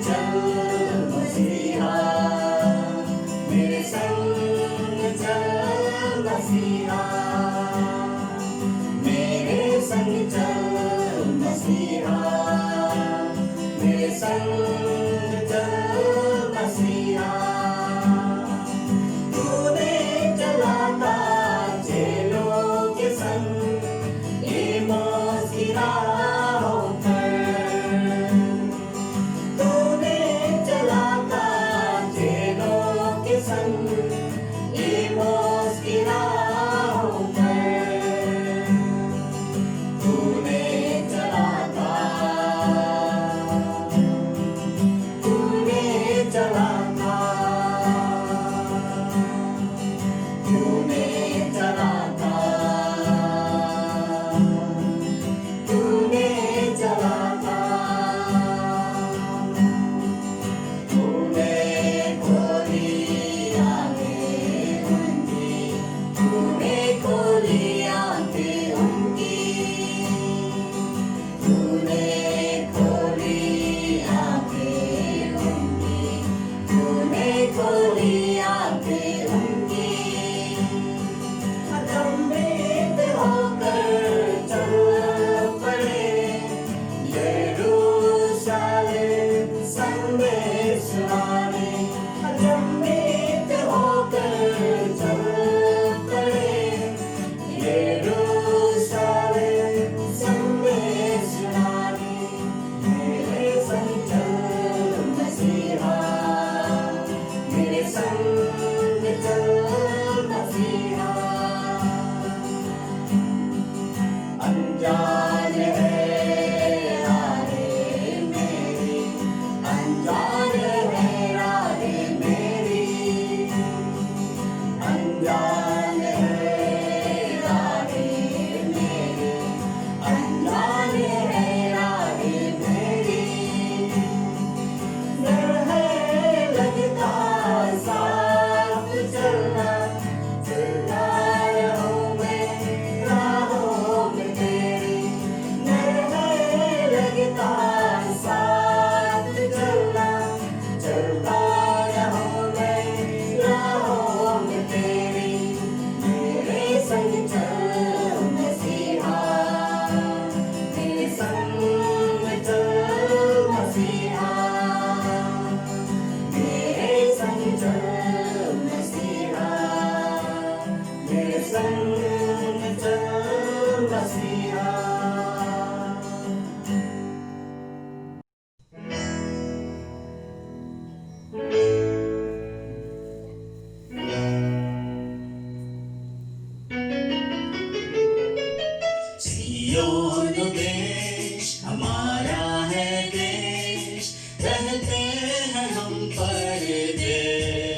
चल मसीहा, मेरे संग चल मसीहा, मेरे संग चल मसीहा, मेरे संग चल मसीहा। तूने चलाता जेलों के संग एमोस की राहों पर, तूने चलाता जेलों के संग एमोस की राहों पर, तूने चलाता, तूने चलाता, तूने चलाता, तूने चलाता, तूने खोली आँखें उनकी, तूने खोली आँखें उनकी, तूने खोली आँखें उनकी, तूने खोली आँखें उनकी। अचंभित होकर चल पड़े यरूशलेम संदेश सुनाने, अचंभित होकर चल पड़े यरूशलेम संदेश सुनाने। मेरे संग चल मसीहा, मेरे संग चल मसीहा। अनजान है राहें मेरी, अनजान है राहें मेरी, अनजान है राहें मेरी, अनजान है राहें मेरी। डर है लगता साथ चलना, चलता रहूं मैं राहों में तेरी। डर है लगता साथ चलना, चलता रहूं मैं राहों में तेरी। मेरे संग चल मसीहा, मेरे संग चल मसीहा, मेरे संग चल मसीहा, मेरे संग चल मसीहा। सियोन देश हमारा है देश, रहते हैं हम परदेश,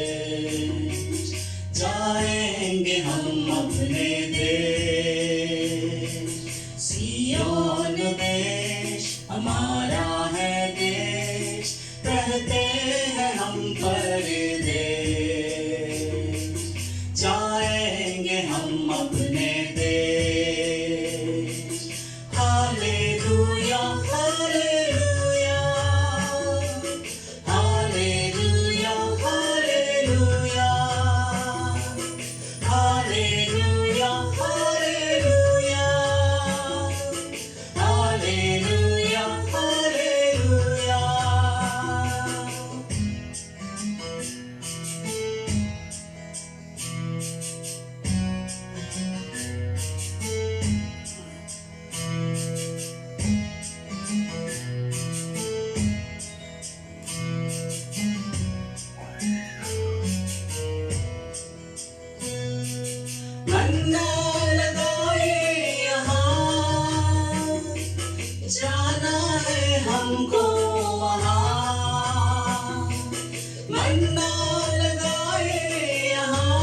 जाएंगे हम अपने देश। सियोन देश हमारा है देश, रहते हैं हम परदेश, जाएंगे हम अपने देश। Hallelujah hallelujah, hallelujah hallelujah, hallelujah hallelujah, hallelujah hallelujah. मन्ना लगाए यहाँ, जाना है हमको वहाँ। मन्ना लगाए यहाँ,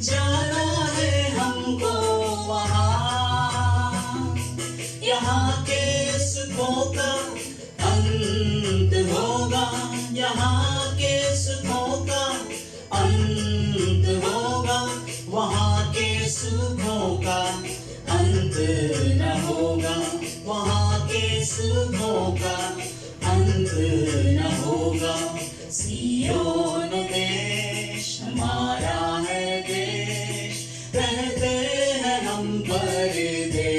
जाना है हमको वहाँ। यहाँ के सुखों का अंत होगा, यहाँ के सुखों का अंत होगा, वहाँ के सुखों का अंत न होगा, वहाँ के सुखों का अंत न होगा। सियोन देश हमारा है देश, रहते हैं हम परदेश,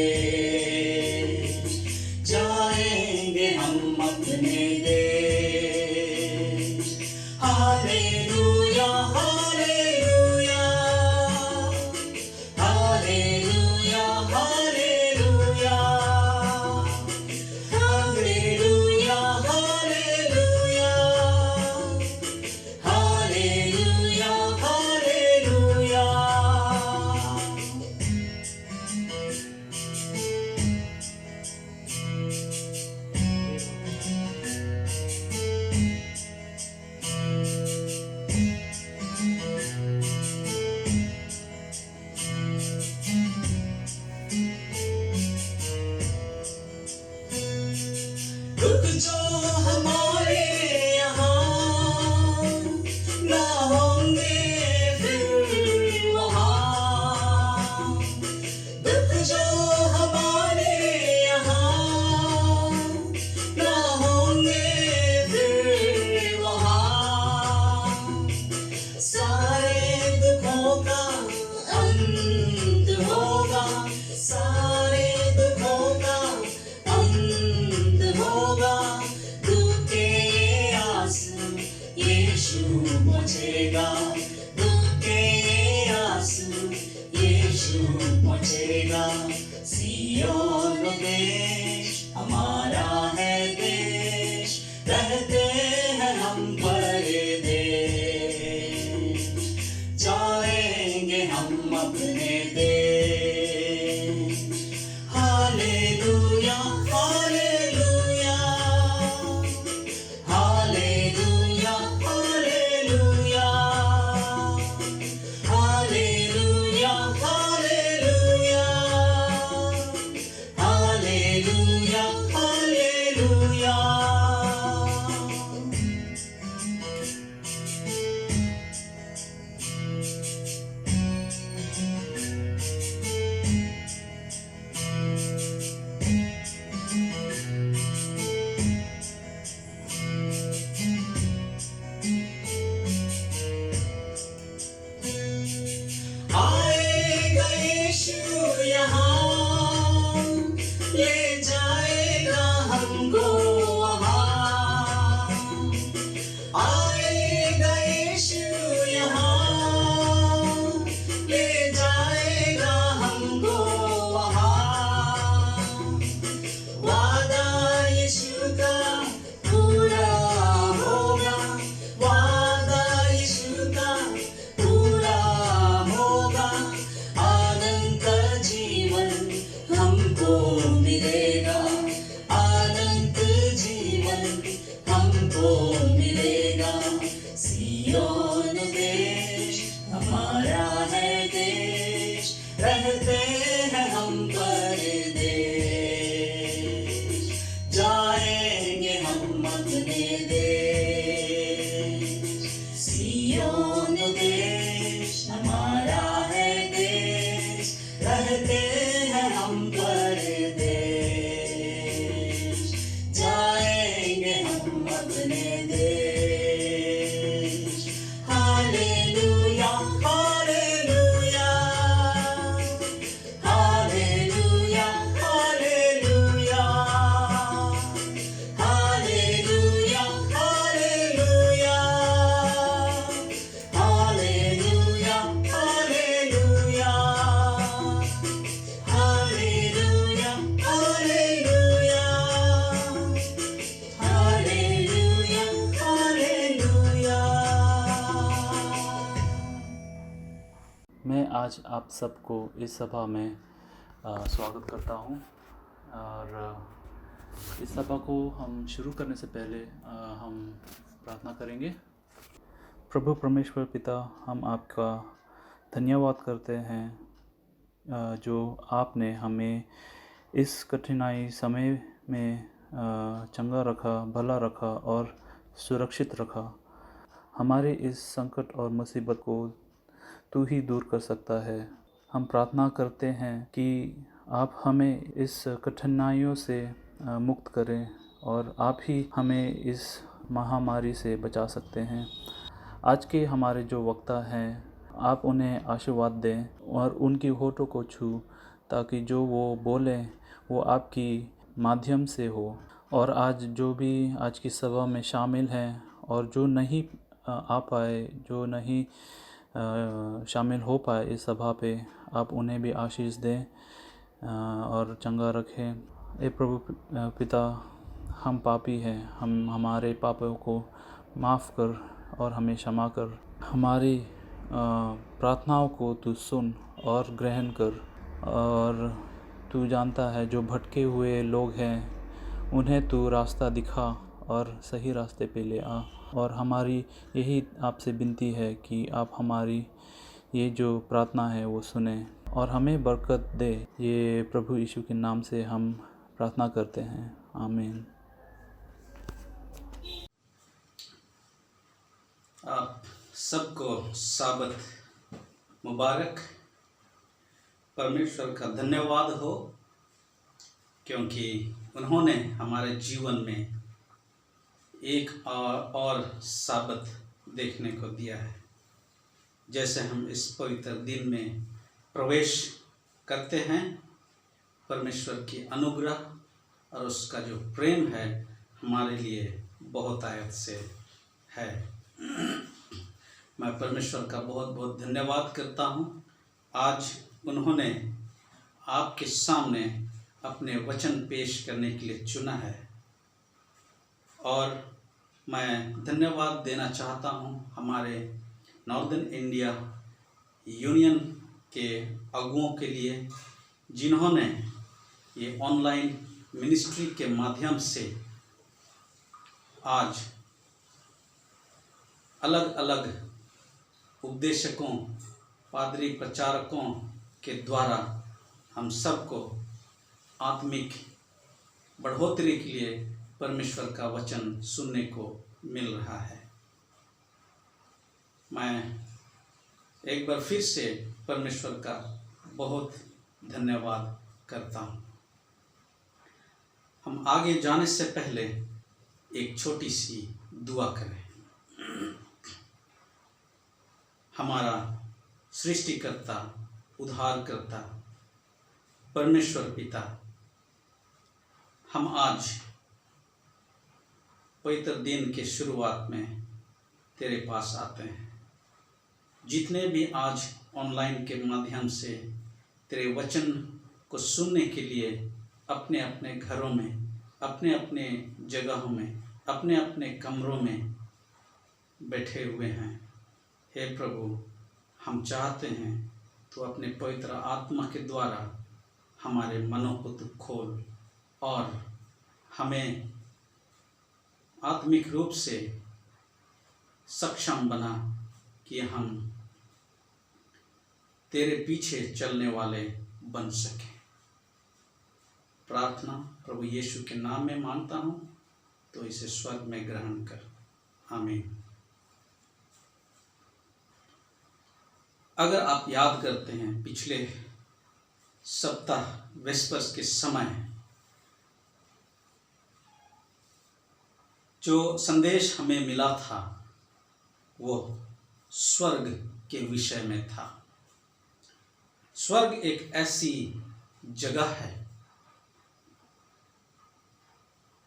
जाएंगे हम अपने देश। Hallelujah hallelujah hallelujah hallelujah hallelujah hallelujah hallelujah hallelujah. दुख जो हमारे यहाँ ना होंगे फिर वहाँ, दुख जो हमारे यहाँ ना होंगे फिर वहाँ, सारे दुखों का अंत होगा, सारे दुखों का अंत होगा। दुख के ये आंसू यीशु पोंछेगा, दुख के ये आंसू यीशु पोंछेगा। सियोन देश हमारा है देश, रहते हैं हम परदेश, जाएंगे हम अपने देश। Hallelujah hallelujah hallelujah hallelujah hallelujah hallelujah hallelujah hallelujah. आएगा यीशु यहाँ, ले जाएगा हमको वहाँ। आएगा यीशु यहाँ, ले जाएगा हमको वहाँ। वादा यीशु का पूरा होगा, वादा यीशु का पूरा होगा। अनंत जीवन हमको मिलेगा, अनंत जीवन हमको मिलेगा। सियोन देश हमारा है देश, रहते हैं हम परदेश, जाएंगे हम अपने देश। सियोन देश हमारा है देश, रहते हैं हम परदेश, जाएंगे हम अपने देश। Hallelujah hallelujah hallelujah hallelujah hallelujah hallelujah hallelujah hallelujah hallelujah hallelujah hallelujah hallelujah. मैं आज आप सबको इस सभा में स्वागत करता हूँ और इस सभा को हम शुरू करने से पहले हम प्रार्थना करेंगे। प्रभु परमेश्वर पिता, हम आपका धन्यवाद करते हैं जो आपने हमें इस कठिनाई समय में चंगा रखा, भला रखा और सुरक्षित रखा। हमारे इस संकट और मुसीबत को तू ही दूर कर सकता है। हम प्रार्थना करते हैं कि आप हमें इस कठिनाइयों से मुक्त करें और आप ही हमें इस महामारी से बचा सकते हैं। आज के हमारे जो वक्ता हैं, आप उन्हें आशीर्वाद दें और उनकी होठों को छू, ताकि जो वो बोलें वो आपकी माध्यम से हो। और आज जो भी आज की सभा में शामिल हैं और जो नहीं आ पाए, जो नहीं शामिल हो पाए इस सभा पे, आप उन्हें भी आशीष दें और चंगा रखें। ए प्रभु पिता, हम पापी हैं, हम हमारे पापों को माफ़ कर और हमें क्षमा कर। हमारी प्रार्थनाओं को तू सुन और ग्रहण कर। और तू जानता है जो भटके हुए लोग हैं उन्हें तू रास्ता दिखा और सही रास्ते पे ले आ। और हमारी यही आपसे विनती है कि आप हमारी ये जो प्रार्थना है वो सुने और हमें बरकत दे। ये प्रभु यीशु के नाम से हम प्रार्थना करते हैं, आमीन। आप सबको साबत मुबारक। परमेश्वर का धन्यवाद हो, क्योंकि उन्होंने हमारे जीवन में एक और साबत देखने को दिया है। जैसे हम इस पवित्र दिन में प्रवेश करते हैं, परमेश्वर की अनुग्रह और उसका जो प्रेम है हमारे लिए बहुत आयत से है। मैं परमेश्वर का बहुत बहुत धन्यवाद करता हूँ। आज उन्होंने आपके सामने अपने वचन पेश करने के लिए चुना है और मैं धन्यवाद देना चाहता हूँ हमारे नॉर्दर्न इंडिया यूनियन के अगुओं के लिए, जिन्होंने ये ऑनलाइन मिनिस्ट्री के माध्यम से आज अलग अलग उपदेशकों, पादरी प्रचारकों के द्वारा हम सबको आत्मिक बढ़ोतरी के लिए परमेश्वर का वचन सुनने को मिल रहा है। मैं एक बार फिर से परमेश्वर का बहुत धन्यवाद करता हूँ। हम आगे जाने से पहले एक छोटी सी दुआ करें। हमारा सृष्टिकर्ता, उद्धारकर्ता परमेश्वर पिता, हम आज पवित्र दिन के शुरुआत में तेरे पास आते हैं। जितने भी आज ऑनलाइन के माध्यम से तेरे वचन को सुनने के लिए अपने अपने घरों में, अपने अपने जगहों में, अपने अपने कमरों में बैठे हुए हैं, हे प्रभु, हम चाहते हैं तो अपने पवित्र आत्मा के द्वारा हमारे मनों को तू खोल और हमें आत्मिक रूप से सक्षम बना कि हम तेरे पीछे चलने वाले बन सकें। प्रार्थना प्रभु यीशु के नाम में मांगता हूँ, तो इसे स्वर्ग में ग्रहण कर, आमीन। अगर आप याद करते हैं, पिछले सप्ताह वेस्पर्स के समय जो संदेश हमें मिला था वो स्वर्ग के विषय में था। स्वर्ग एक ऐसी जगह है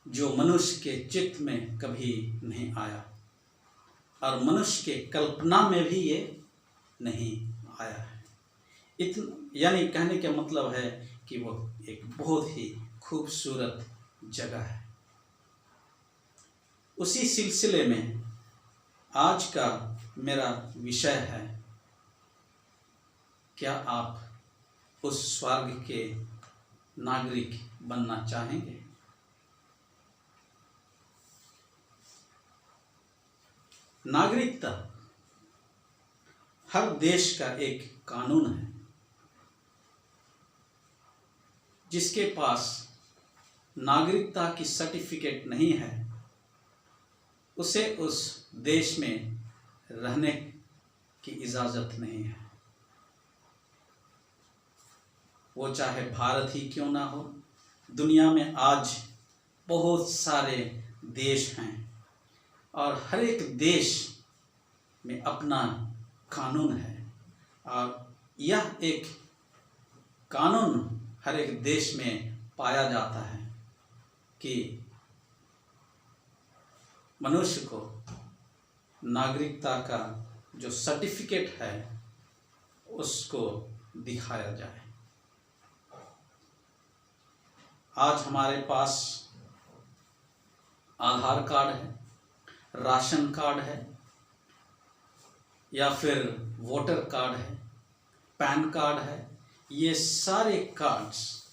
जो मनुष्य के चित्त में कभी नहीं आया और मनुष्य के कल्पना में भी ये नहीं आया है। यानी कहने का मतलब है कि वो एक बहुत ही खूबसूरत जगह है। उसी सिलसिले में आज का मेरा विषय है, क्या आप उस स्वर्ग के नागरिक बनना चाहेंगे? नागरिकता हर देश का एक कानून है। जिसके पास नागरिकता की सर्टिफिकेट नहीं है, उसे उस देश में रहने की इजाज़त नहीं है। वो चाहे भारत ही क्यों ना हो, दुनिया में आज बहुत सारे देश हैं और हर एक देश में अपना कानून है और यह एक कानून हर एक देश में पाया जाता है कि मनुष्य को नागरिकता का जो सर्टिफिकेट है उसको दिखाया जाए। आज हमारे पास आधार कार्ड है, राशन कार्ड है या फिर वोटर कार्ड है, पैन कार्ड है। ये सारे कार्ड्स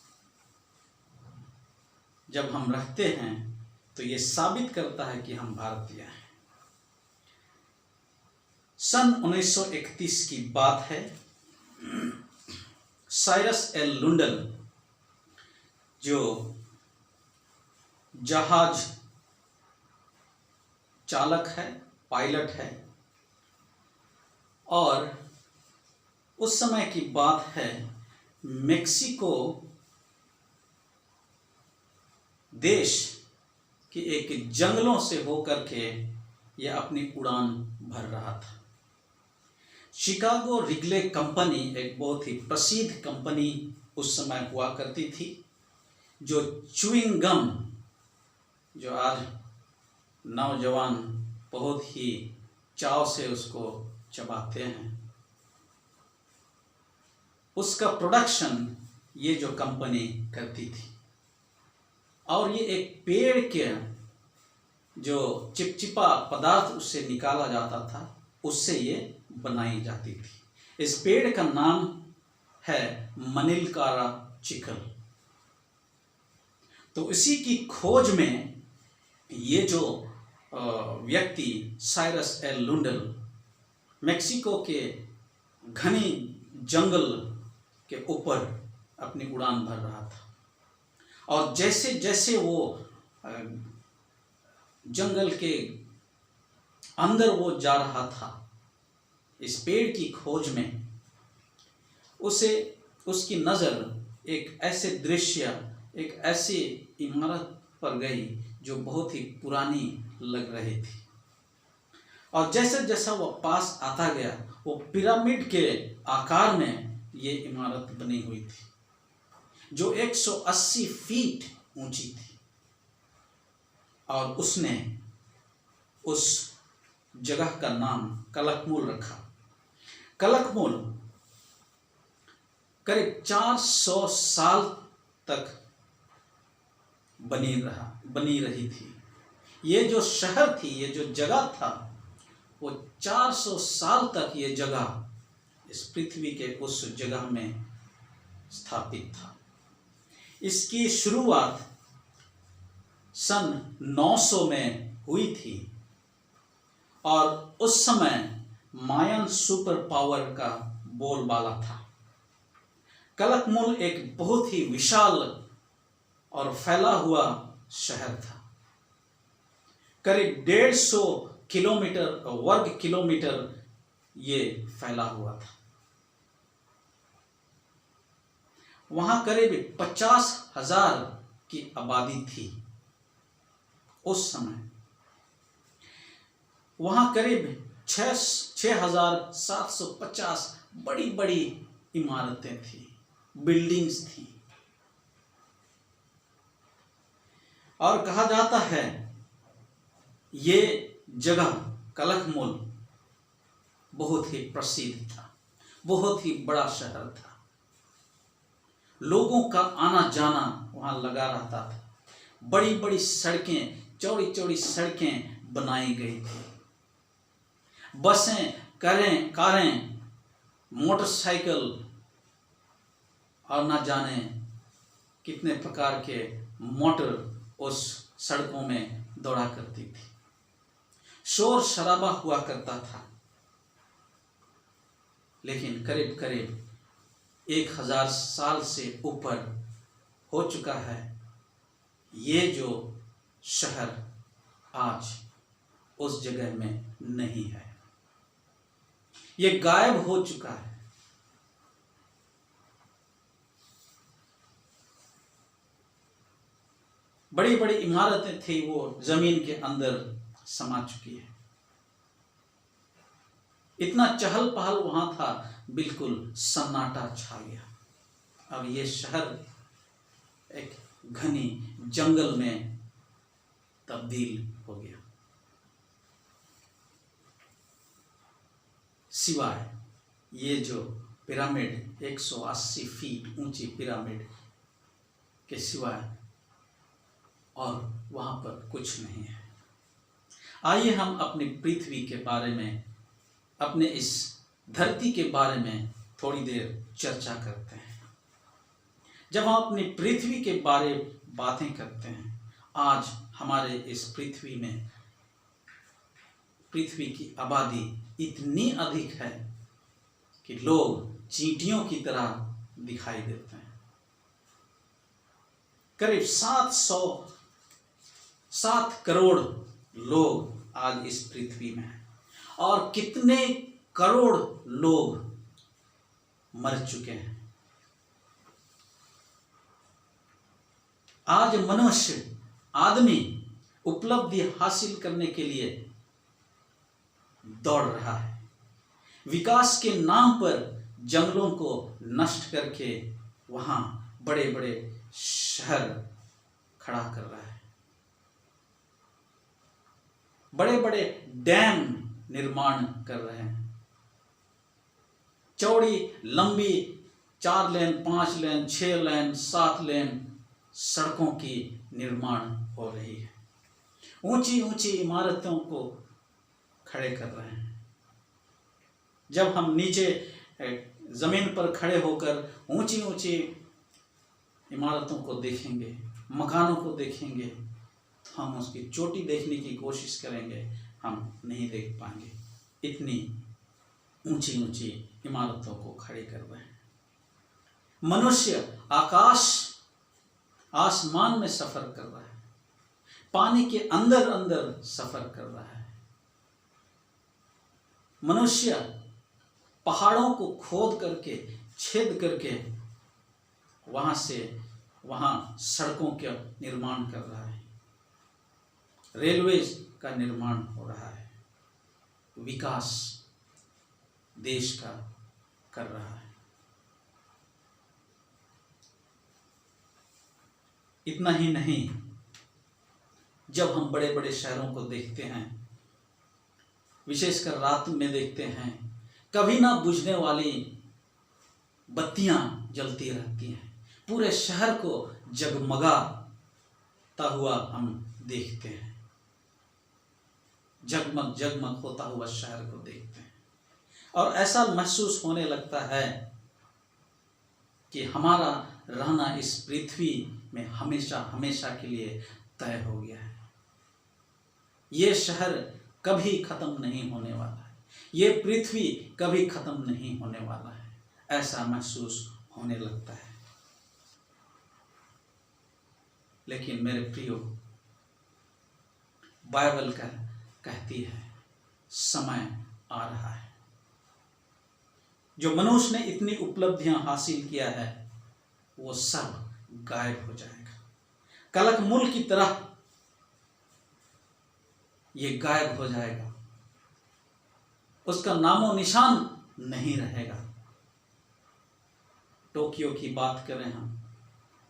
जब हम रखते हैं तो ये साबित करता है कि हम भारतीय हैं। सन 1931 की बात है। साइरस एल लुंडन जो जहाज चालक है, पायलट है, और उस समय की बात है, मेक्सिको देश के एक जंगलों से होकर के यह अपनी उड़ान भर रहा था। शिकागो रिगले कंपनी एक बहुत ही प्रसिद्ध कंपनी उस समय हुआ करती थी, जो च्युइंग गम, जो आज नौजवान बहुत ही चाव से उसको चबाते हैं, उसका प्रोडक्शन ये जो कंपनी करती थी। और ये एक पेड़ के जो चिपचिपा पदार्थ उससे निकाला जाता था, उससे ये बनाई जाती थी। इस पेड़ का नाम है मनिलकारा चिकल। तो इसी की खोज में ये जो व्यक्ति साइरस एल लुंडन मेक्सिको के घने जंगल के ऊपर अपनी उड़ान भर रहा था, और जैसे जैसे वो जंगल के अंदर वो जा रहा था, इस पेड़ की खोज में उसकी नज़र एक ऐसे दृश्य, एक ऐसी इमारत पर गई जो बहुत ही पुरानी लग रही थी। और जैसे जैसा वो पास आता गया, वो पिरामिड के आकार में ये इमारत बनी हुई थी, जो 180 फीट ऊंची थी। और उसने उस जगह का नाम कलकमुल रखा। कलकमुल करीब 400 साल तक बनी रही थी। ये जो शहर थी, ये जो जगह था, वो 400 साल तक ये जगह इस पृथ्वी के उस जगह में स्थापित था। इसकी शुरुआत सन 900 में हुई थी और उस समय मायन सुपर पावर का बोलबाला था। कलकमुल एक बहुत ही विशाल और फैला हुआ शहर था। करीब 150 किलोमीटर वर्ग किलोमीटर ये फैला हुआ था। वहां करीब 50,000 की आबादी थी उस समय। वहां करीब 6,750 बड़ी बड़ी इमारतें थी, बिल्डिंग्स थी। और कहा जाता है ये जगह कलकमुल बहुत ही प्रसिद्ध था, बहुत ही बड़ा शहर था। लोगों का आना जाना वहां लगा रहता था। बड़ी बड़ी सड़कें, चौड़ी चौड़ी सड़कें बनाई गई थी। बसें, कारें, मोटरसाइकिल और ना जाने कितने प्रकार के मोटर उस सड़कों में दौड़ा करती थी। शोर शराबा हुआ करता था। लेकिन करीब करीब 1000 साल से ऊपर हो चुका है ये जो शहर आज उस जगह में नहीं है, ये गायब हो चुका है। बड़ी बड़ी इमारतें थी वो जमीन के अंदर समा चुकी है। इतना चहल पहल वहां था, बिल्कुल सन्नाटा छा गया। अब ये शहर एक घनी जंगल में तब्दील हो गया। सिवाय ये जो पिरामिड 180 फीट ऊंची पिरामिड के सिवाय और वहां पर कुछ नहीं है। आइए हम अपनी पृथ्वी के बारे में, अपने इस धरती के बारे में थोड़ी देर चर्चा करते हैं। जब हम अपनी पृथ्वी के बारे बातें करते हैं, आज हमारे इस पृथ्वी में, पृथ्वी की आबादी इतनी अधिक है कि लोग चींटियों की तरह दिखाई देते हैं। करीब 7 करोड़ लोग आज इस पृथ्वी में हैं और कितने करोड़ लोग मर चुके हैं। आज मनुष्य, आदमी उपलब्धि हासिल करने के लिए दौड़ रहा है। विकास के नाम पर जंगलों को नष्ट करके वहां बड़े बड़े शहर खड़ा कर रहा है। बड़े बड़े डैम निर्माण कर रहे हैं। चौड़ी लंबी 4 लेन, 5 लेन, 6 लेन, 7 लेन सड़कों की निर्माण हो रही है। ऊंची ऊंची इमारतों को खड़े कर रहे हैं। जब हम नीचे जमीन पर खड़े होकर ऊंची ऊंची इमारतों को देखेंगे, मकानों को देखेंगे, तो हम उसकी चोटी देखने की कोशिश करेंगे, हम नहीं देख पाएंगे। इतनी ऊंची ऊंची इमारतों को खड़े कर रहे हैं। मनुष्य आसमान में सफर कर रहा है, पानी के अंदर अंदर सफर कर रहा है। मनुष्य पहाड़ों को खोद करके, छेद करके वहां से वहां सड़कों का निर्माण कर रहा है, रेलवेज का निर्माण हो रहा है, विकास देश का कर रहा है। इतना ही नहीं, जब हम बड़े बड़े शहरों को देखते हैं, विशेषकर रात में देखते हैं, कभी ना बुझने वाली बत्तियां जलती रहती हैं। पूरे शहर को जगमगाता हुआ हम देखते हैं, जगमग जगमग होता हुआ शहर को देखते हैं और ऐसा महसूस होने लगता है कि हमारा रहना इस पृथ्वी में हमेशा हमेशा के लिए तय हो गया है। ये शहर कभी खत्म नहीं होने वाला है, ये पृथ्वी कभी खत्म नहीं होने वाला है, ऐसा महसूस होने लगता है। लेकिन मेरे प्रियो, बाइबल कहती है समय आ रहा है। जो मनुष्य ने इतनी उपलब्धियां हासिल किया है, वो सब गायब हो जाएगा। कलक मूल की तरह ये गायब हो जाएगा, उसका नामो निशान नहीं रहेगा। टोक्यो की बात करें हम,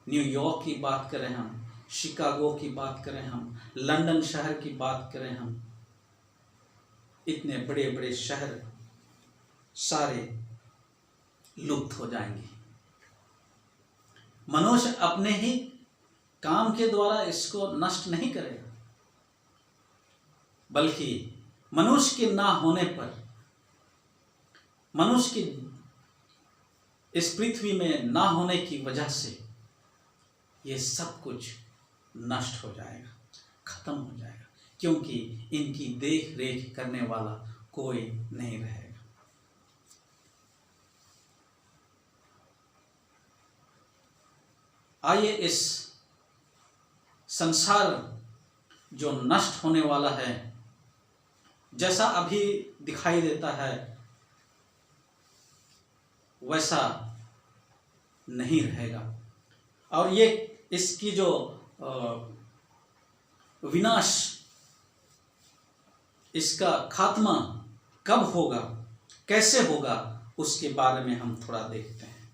न्यूयॉर्क की बात करें हम, शिकागो की बात करें हम, लंदन शहर की बात करें हम, इतने बड़े बड़े शहर सारे लुप्त हो जाएंगे। मनुष्य अपने ही काम के द्वारा इसको नष्ट नहीं करेगा, बल्कि मनुष्य के ना होने पर, मनुष्य की इस पृथ्वी में ना होने की वजह से ये सब कुछ नष्ट हो जाएगा, खत्म हो जाएगा, क्योंकि इनकी देख रेख करने वाला कोई नहीं रहेगा। आइए इस संसार जो नष्ट होने वाला है, जैसा अभी दिखाई देता है वैसा नहीं रहेगा। और ये इसकी जो विनाश, इसका खात्मा कब होगा, कैसे होगा, उसके बारे में हम थोड़ा देखते हैं।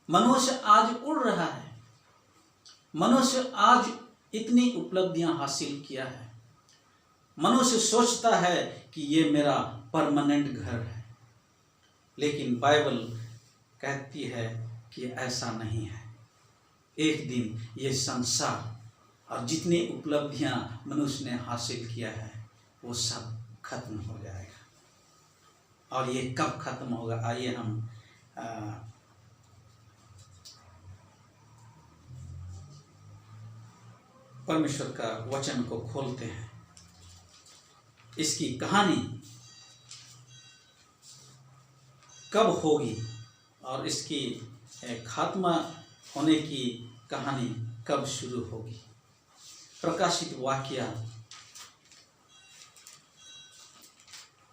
मनुष्य आज उड़ रहा है, मनुष्य आज इतनी उपलब्धियां हासिल किया है, मनुष्य सोचता है कि ये मेरा परमानेंट घर है, लेकिन बाइबल कहती है कि ऐसा नहीं है। एक दिन ये संसार और जितनी उपलब्धियां मनुष्य ने हासिल किया है वो सब खत्म हो जाएगा। और ये कब खत्म होगा, आइए हम परमेश्वर का वचन को खोलते हैं। इसकी कहानी कब होगी और इसकी खात्मा होने की कहानी कब शुरू होगी। प्रकाशित वाक्य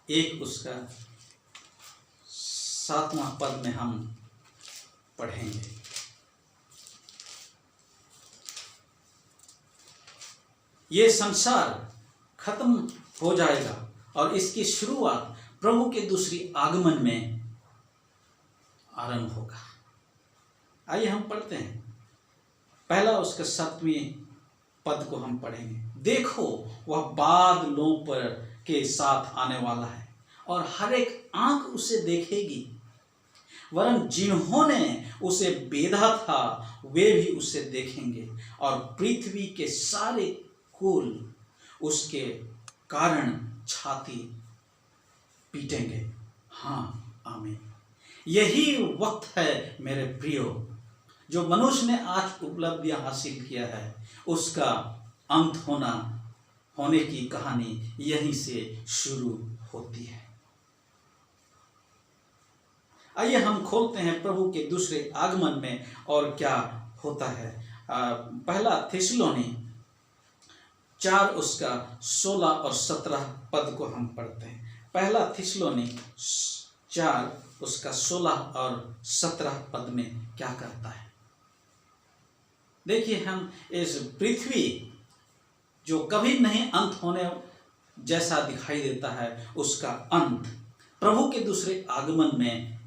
1 उसका 7वां पद में हम पढ़ेंगे। ये संसार खत्म हो जाएगा और इसकी शुरुआत प्रभु के दूसरी आगमन में आरंभ होगा। आइए हम पढ़ते हैं। पहला उसका 7वें पद को हम पढ़ेंगे। देखो वह बादलों पर के साथ आने वाला है और हर एक आंख उसे देखेगी, वरन जिन्होंने उसे बेधा था वे भी उसे देखेंगे और पृथ्वी के सारे कुल उसके कारण छाती पीटेंगे। हाँ, आमीन। यही वक्त है मेरे प्रियो, जो मनुष्य ने आज उपलब्धियां हासिल किया है उसका अंत होने की कहानी यहीं से शुरू होती है। आइए हम खोलते हैं प्रभु के दूसरे आगमन में और क्या होता है। पहला थिस्सलुनी 4 उसका 16 और 17 पद को हम पढ़ते हैं। पहला थिस्सलुनी 4 उसका 16 और 17 पद में क्या करता है। देखिए, हम इस पृथ्वी जो कभी नहीं अंत होने जैसा दिखाई देता है उसका अंत प्रभु के दूसरे आगमन में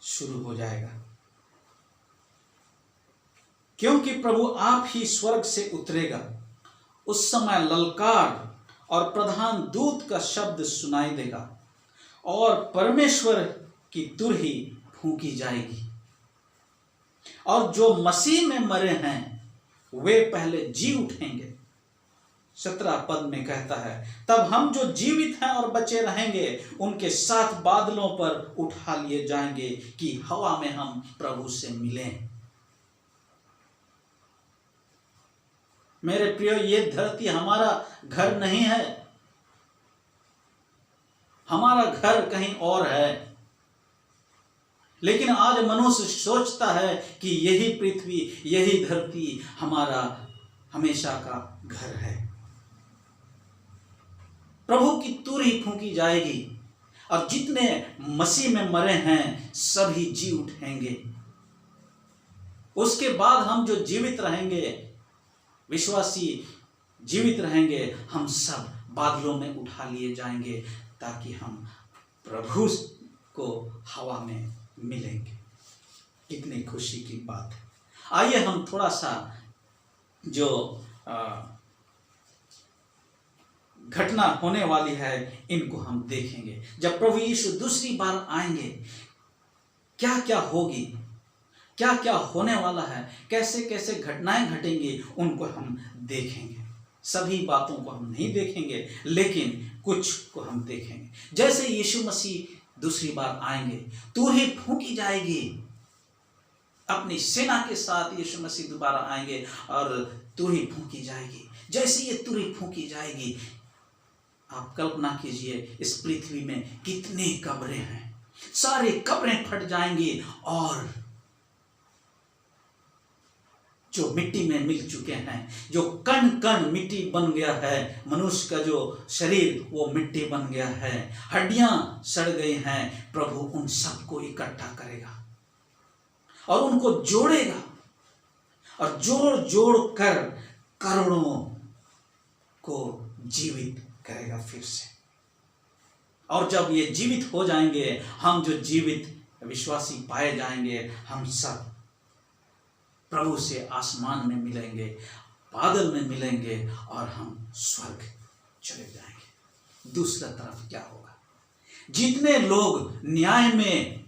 शुरू हो जाएगा, क्योंकि प्रभु आप ही स्वर्ग से उतरेगा। उस समय ललकार और प्रधान दूत का शब्द सुनाई देगा और परमेश्वर की तुरही फूंकी जाएगी और जो मसीह में मरे हैं वे पहले जी उठेंगे। 17 पद में कहता है, तब हम जो जीवित हैं और बचे रहेंगे उनके साथ बादलों पर उठा लिए जाएंगे कि हवा में हम प्रभु से मिलें। मेरे प्रियो, ये धरती हमारा घर नहीं है, हमारा घर कहीं और है। लेकिन आज मनुष्य सोचता है कि यही पृथ्वी, यही धरती हमारा हमेशा का घर है। प्रभु की तुरही फूंकी जाएगी और जितने मसीह में मरे हैं सभी जी उठेंगे। उसके बाद हम जो जीवित रहेंगे, विश्वासी जीवित रहेंगे, हम सब बादलों में उठा लिए जाएंगे ताकि हम प्रभु को हवा में मिलेंगे। कितनी खुशी की बात है। आइए हम थोड़ा सा जो घटना होने वाली है इनको हम देखेंगे। जब प्रभु यीशु दूसरी बार आएंगे क्या क्या होगी, क्या क्या होने वाला है, कैसे कैसे घटनाएं घटेंगी, उनको हम देखेंगे। सभी बातों को हम नहीं देखेंगे लेकिन कुछ को हम देखेंगे। जैसे यीशु मसीह दूसरी बार आएंगे, तुरही फूंकी जाएगी। अपनी सेना के साथ यीशु मसीह दोबारा आएंगे और तुरही फूंकी जाएगी। जैसे ये तुरही फूंकी जाएगी, आप कल्पना कीजिए इस पृथ्वी में कितनी कब्रें हैं। सारी कब्रें फट जाएंगी और जो मिट्टी में मिल चुके हैं, जो कण कण मिट्टी बन गया है, मनुष्य का जो शरीर वो मिट्टी बन गया है, हड्डियां सड़ गई हैं, प्रभु उन सबको इकट्ठा करेगा और उनको जोड़ेगा और जोड़ जोड़ कर करोड़ों को जीवित करेगा फिर से। और जब ये जीवित हो जाएंगे, हम जो जीवित विश्वासी पाए जाएंगे, हम सब प्रभु से आसमान में मिलेंगे, बादल में मिलेंगे और हम स्वर्ग चले जाएंगे। दूसरा तरफ क्या होगा? जितने लोग न्याय में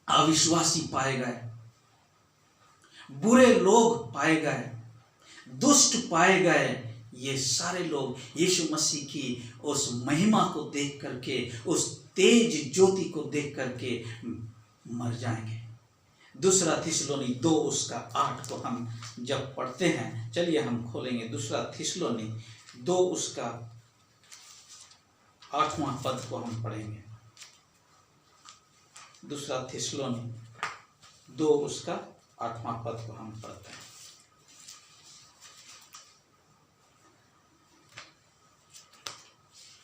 अविश्वासी पाए गए, बुरे लोग पाए गए, दुष्ट पाए गए, ये सारे लोग यीशु मसीह की उस महिमा को देख करके, उस तेज ज्योति को देख करके मर जाएंगे। दूसरा थिस्सलुनी 2 उसका 8 को हम जब पढ़ते हैं, चलिए हम खोलेंगे दूसरा थिस्सलुनी 2 उसका 8वां पद को हम पढ़ेंगे। दूसरा थिस्सलुनी 2 उसका 8वां पद को हम पढ़ते हैं।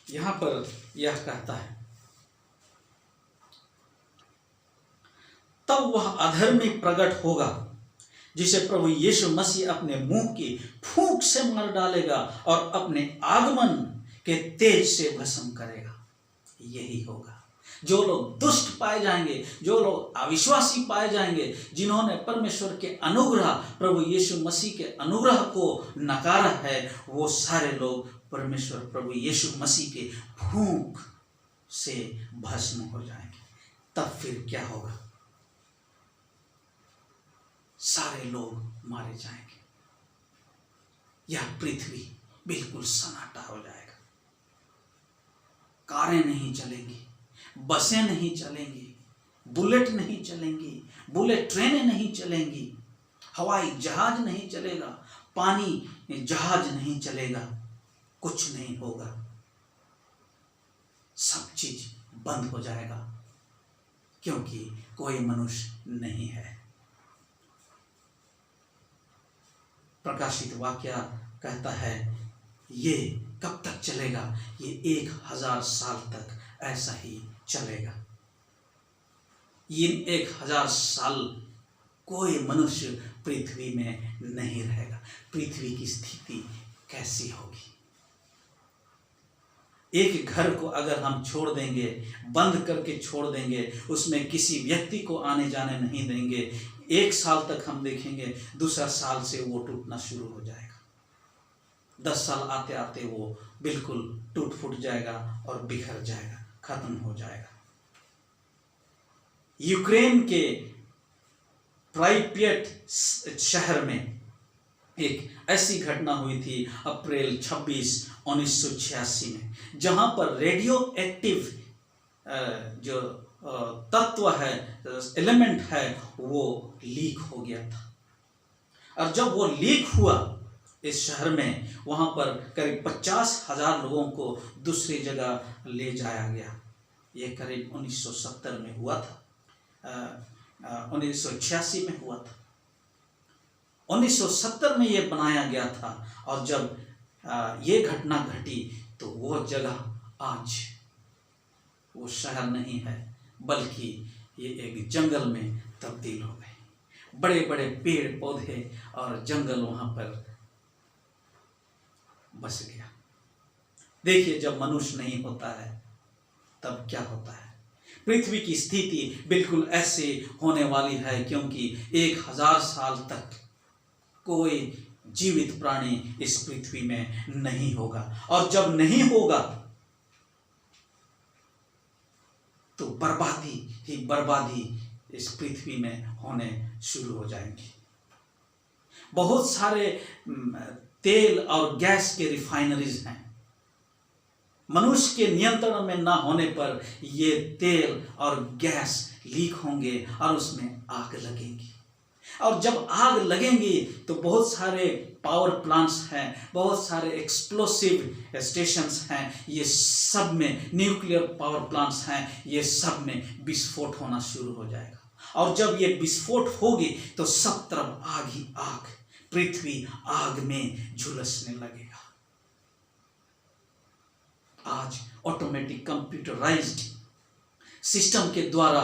यहां पर यह कहता है, तब वह अधर्मी प्रकट होगा जिसे प्रभु यीशु मसीह अपने मुंह की फूंक से मार डालेगा और अपने आगमन के तेज से भस्म करेगा। यही होगा। जो लोग दुष्ट पाए जाएंगे, जो लोग अविश्वासी पाए जाएंगे, जिन्होंने परमेश्वर के अनुग्रह, प्रभु यीशु मसीह के अनुग्रह को नकारा है, वो सारे लोग परमेश्वर प्रभु यीशु मसीह के फूंक से भस्म हो जाएंगे। तब फिर क्या होगा? सारे लोग मारे जाएंगे। यह पृथ्वी बिल्कुल सन्नाटा हो जाएगा। कारें नहीं चलेंगी, बसें नहीं चलेंगी, बुलेट नहीं चलेंगी, बुलेट ट्रेनें नहीं चलेंगी, हवाई जहाज नहीं चलेगा, पानी जहाज नहीं चलेगा, कुछ नहीं होगा। सब चीज बंद हो जाएगा, क्योंकि कोई मनुष्य नहीं है। प्रकाशित वाक्य कहता है, ये कब तक चलेगा? ये 1000 साल तक ऐसा ही चलेगा। ये 1000 साल कोई मनुष्य पृथ्वी में नहीं रहेगा। पृथ्वी की स्थिति कैसी होगी? एक घर को अगर हम छोड़ देंगे, बंद करके छोड़ देंगे, उसमें किसी व्यक्ति को आने जाने नहीं देंगे, 1 साल तक हम देखेंगे, दूसरा साल से वो टूटना शुरू हो जाएगा। 10 साल आते आते वो बिल्कुल टूट फूट जाएगा और बिखर जाएगा, खत्म हो जाएगा। यूक्रेन के प्राइपियट शहर में एक ऐसी घटना हुई थी अप्रैल 26, 1986 में, जहां पर रेडियो एक्टिव जो तत्व है, एलिमेंट है, वो लीक हो गया था। और जब वो लीक हुआ इस शहर में, वहां पर करीब 50,000 लोगों को दूसरी जगह ले जाया गया। ये करीब 1970 में हुआ था, 1986 में हुआ था। 1970 में ये बनाया गया था, और जब ये घटना घटी तो वो जगह आज वो शहर नहीं है, बल्कि ये एक जंगल में तब्दील हो गए। बड़े बड़े पेड़ पौधे और जंगल वहां पर बस गया। देखिए, जब मनुष्य नहीं होता है तब क्या होता है। पृथ्वी की स्थिति बिल्कुल ऐसे होने वाली है, क्योंकि 1000 साल तक कोई जीवित प्राणी इस पृथ्वी में नहीं होगा। और जब नहीं होगा तो बर्बादी ही बर्बादी इस पृथ्वी में होने शुरू हो जाएंगी। बहुत सारे तेल और गैस के रिफाइनरीज हैं। मनुष्य के नियंत्रण में ना होने पर ये तेल और गैस लीक होंगे और उसमें आग लगेगी। और जब आग लगेंगी तो बहुत सारे पावर प्लांट्स हैं, बहुत सारे एक्सप्लोसिव स्टेशंस हैं, ये सब में न्यूक्लियर पावर प्लांट्स हैं, ये सब में विस्फोट होना शुरू हो जाएगा। और जब ये विस्फोट होगी तो सब तरफ आग ही आग, पृथ्वी आग में झुलसने लगेगा। आज ऑटोमेटिक कंप्यूटराइज्ड सिस्टम के द्वारा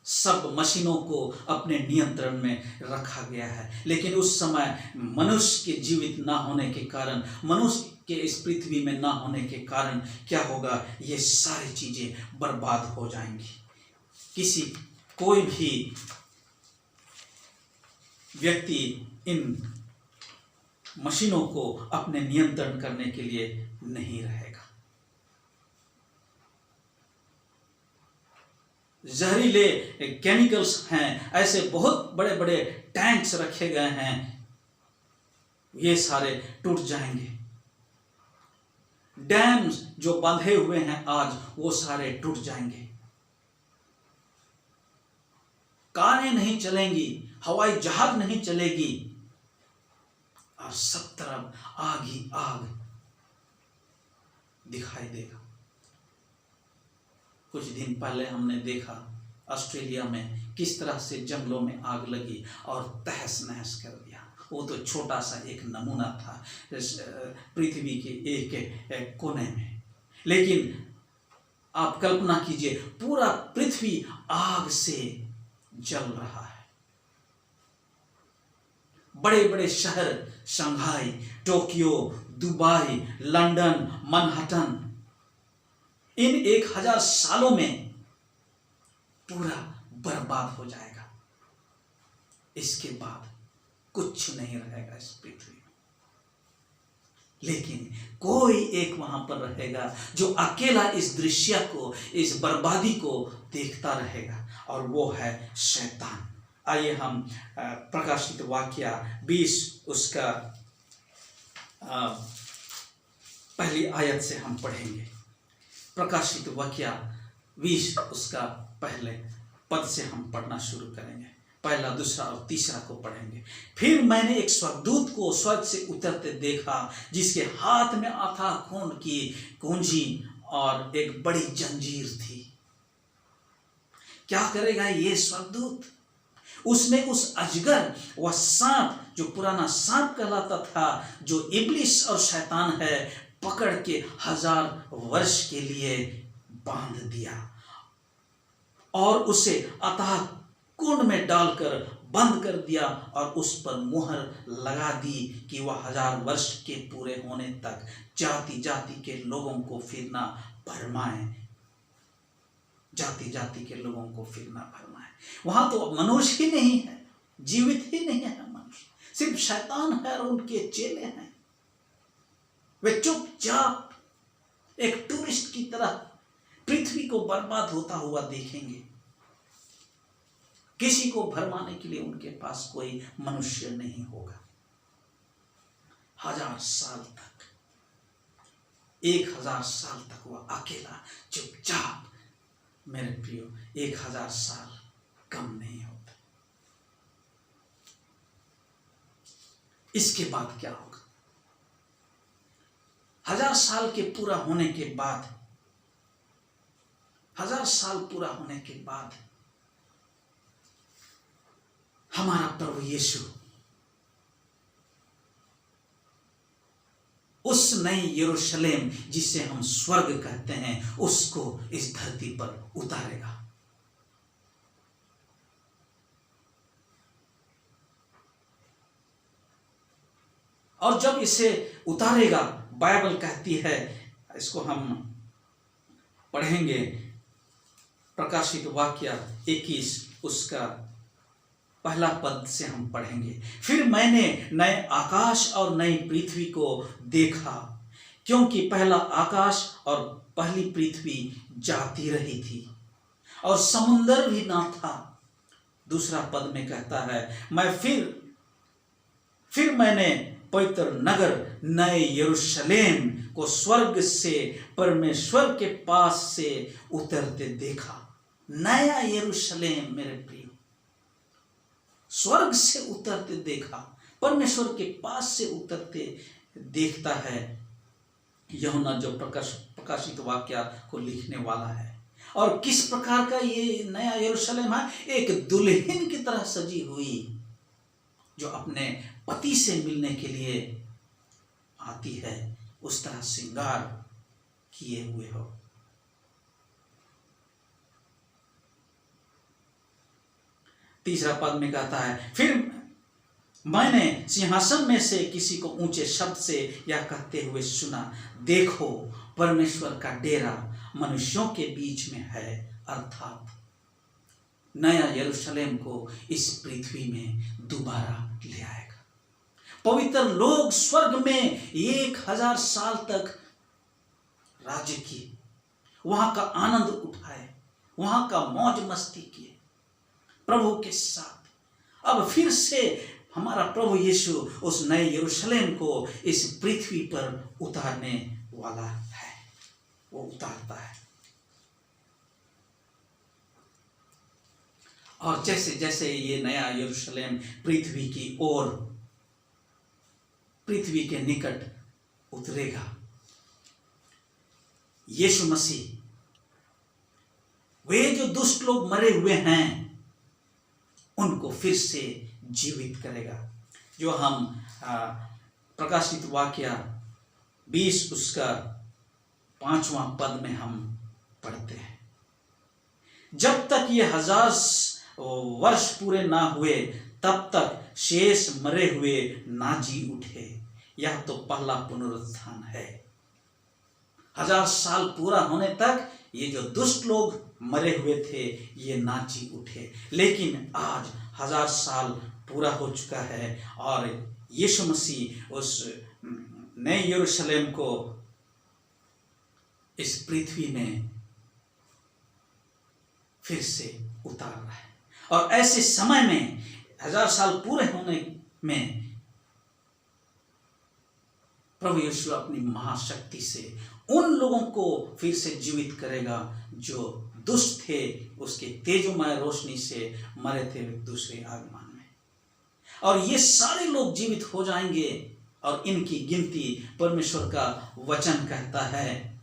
सब मशीनों को अपने नियंत्रण में रखा गया है। लेकिन उस समय मनुष्य के जीवित ना होने के कारण, मनुष्य के इस पृथ्वी में ना होने के कारण क्या होगा, ये सारी चीजें बर्बाद हो जाएंगी। कोई भी व्यक्ति इन मशीनों को अपने नियंत्रण करने के लिए नहीं रहेगा। जहरीले केमिकल्स हैं, ऐसे बहुत बड़े बड़े टैंक्स रखे गए हैं, ये सारे टूट जाएंगे। डैम्स जो बांधे हुए हैं आज, वो सारे टूट जाएंगे। कारें नहीं चलेंगी, हवाई जहाज नहीं चलेगी, और सब तरफ आग ही आग दिखाई देगा। कुछ दिन पहले हमने देखा ऑस्ट्रेलिया में किस तरह से जंगलों में आग लगी और तहस नहस कर दिया। वो तो छोटा सा एक नमूना था पृथ्वी के एक कोने में, लेकिन आप कल्पना कीजिए पूरा पृथ्वी आग से जल रहा है। बड़े बड़े शहर Shanghai, Tokyo, Dubai, London, Manhattan, इन 1000 सालों में पूरा बर्बाद हो जाएगा। इसके बाद कुछ नहीं रहेगा इस पृथ्वी में। लेकिन कोई एक वहां पर रहेगा जो अकेला इस दृश्य को, इस बर्बादी को देखता रहेगा, और वो है शैतान। आइए हम प्रकाशित वाक्य 20 उसका पहली आयत से हम पढ़ेंगे। प्रकाशित वाक्य 20 उसका पहले पद से हम पढ़ना शुरू करेंगे। पहला, दूसरा और तीसरा को पढ़ेंगे। फिर मैंने एक स्वर्गदूत को स्वर्ग से उतरते देखा, जिसके हाथ में अथाह खून की कुंजी और एक बड़ी जंजीर थी। क्या करेगा ये स्वर्गदूत? उसने उस अजगर व सांप, जो पुराना सांप कहलाता था, जो इब्लिस और शैतान है, पकड़ के 1000 वर्ष के लिए बांध दिया और उसे अथाह कुंड में डालकर बंद कर दिया, और उस पर मुहर लगा दी कि वह 1000 वर्ष के पूरे होने तक जाति जाति के लोगों को फिर ना भरमाए। जाति जाति के लोगों को फिर ना भरमाए। वहां तो मनुष्य ही नहीं है, जीवित ही नहीं है मनुष्य, सिर्फ शैतान है और उनके चेले हैं। वे चुपचाप एक टूरिस्ट की तरह पृथ्वी को बर्बाद होता हुआ देखेंगे। किसी को भरमाने के लिए उनके पास कोई मनुष्य नहीं होगा। 1000 साल तक, 1000 साल तक वह अकेला चुपचाप। मेरे प्रियो, 1000 साल कम नहीं होता। इसके बाद क्या होगा? 1000 साल के पूरा होने के बाद, 1000 साल पूरा होने के बाद हमारा प्रभु यीशु उस नई यरूशलेम, जिसे हम स्वर्ग कहते हैं, उसको इस धरती पर उतारेगा। और जब इसे उतारेगा, बाइबल कहती है, इसको हम पढ़ेंगे, प्रकाशित वाक्य 21 उसका पहला पद से हम पढ़ेंगे। फिर मैंने नए आकाश और नई पृथ्वी को देखा, क्योंकि पहला आकाश और पहली पृथ्वी जाती रही थी और समुंदर भी ना था। दूसरा पद में कहता है, मैं फिर मैंने पवित्र नगर नए यरूशलेम को स्वर्ग से परमेश्वर के पास से उतरते देखा। नया यरूशलेम मेरे प्रिय, स्वर्ग से उतरते देखा, परमेश्वर के पास से उतरते देखता है यूहन्ना, जो प्रकाशित वाक्य को लिखने वाला है। और किस प्रकार का ये नया यरूशलेम है? एक दुल्हन की तरह सजी हुई, जो अपने पति से मिलने के लिए आती है, उस तरह श्रृंगार किए हुए हो। 3 पद में कहता है, फिर मैंने सिंहासन में से किसी को ऊंचे शब्द से यह कहते हुए सुना, देखो परमेश्वर का डेरा मनुष्यों के बीच में है, अर्थात नया यरूशलेम को इस पृथ्वी में दोबारा ले आएगा। पवित्र लोग स्वर्ग में 1000 साल तक राज्य किए, वहां का आनंद उठाए, वहां का मौज मस्ती किए प्रभु के साथ। अब फिर से हमारा प्रभु यीशु उस नए यरूशलेम को इस पृथ्वी पर उतारने वाला है, वो उतारता है। और जैसे जैसे ये नया यरूशलेम पृथ्वी की ओर, पृथ्वी के निकट उतरेगा, यीशु मसीह वे जो दुष्ट लोग मरे हुए हैं उनको फिर से जीवित करेगा। जो हम प्रकाशित वाक्य 20 उसका 5वां पद में हम पढ़ते हैं, जब तक ये 1000 वर्ष पूरे ना हुए तब तक शेष मरे हुए ना जी उठे। यह तो पहला पुनरुत्थान है। 1000 साल पूरा होने तक ये जो दुष्ट लोग मरे हुए थे ये ना जी उठे, लेकिन आज 1000 साल पूरा हो चुका है और यीशु मसीह उस नए यरूशलेम को इस पृथ्वी में फिर से उतार रहा है। और ऐसे समय में 1000 साल पूरे होने में प्रभु यीशु अपनी महाशक्ति से उन लोगों को फिर से जीवित करेगा जो दुष्ट थे, उसके तेजोमय रोशनी से मरे थे दूसरे आगमन में। और ये सारे लोग जीवित हो जाएंगे और इनकी गिनती परमेश्वर का वचन कहता है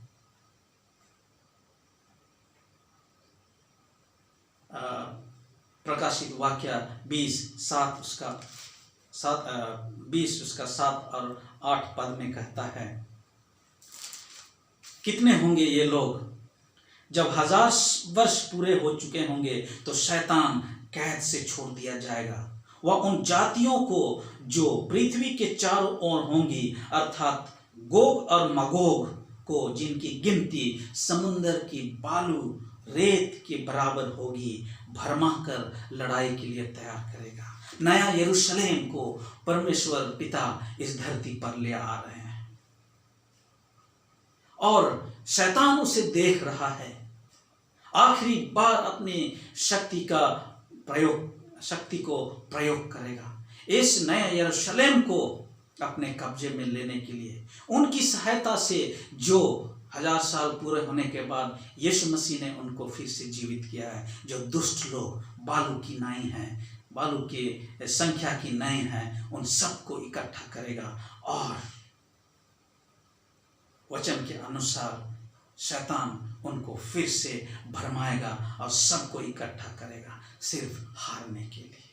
प्रकाशित वाक्य 20 उसका 7 और 8 पद में कहता है, कितने होंगे ये लोग? जब 1000 वर्ष पूरे हो चुके होंगे तो शैतान कैद से छोड़ दिया जाएगा। वह उन जातियों को जो पृथ्वी के चारों ओर होंगी, अर्थात गोग और मगोग को, जिनकी गिनती समुद्र की बालू रेत के बराबर होगी, भरमा कर लड़ाई के लिए तैयार करेगा। नया यरूशलेम को परमेश्वर पिता इस धरती पर ले आ रहे हैं और शैतान उसे देख रहा है। आखिरी बार अपनी शक्ति को प्रयोग करेगा इस नए यरूशलेम को अपने कब्जे में लेने के लिए। उनकी सहायता से जो 1000 साल पूरे होने के बाद यीशु मसीह ने उनको फिर से जीवित किया है। जो दुष्ट लोग बालू की नाई हैं, बालू के संख्या की नाई हैं, उन सबको इकट्ठा करेगा और वचन के अनुसार शैतान उनको फिर से भरमाएगा और सबको इकट्ठा करेगा सिर्फ हारने के लिए,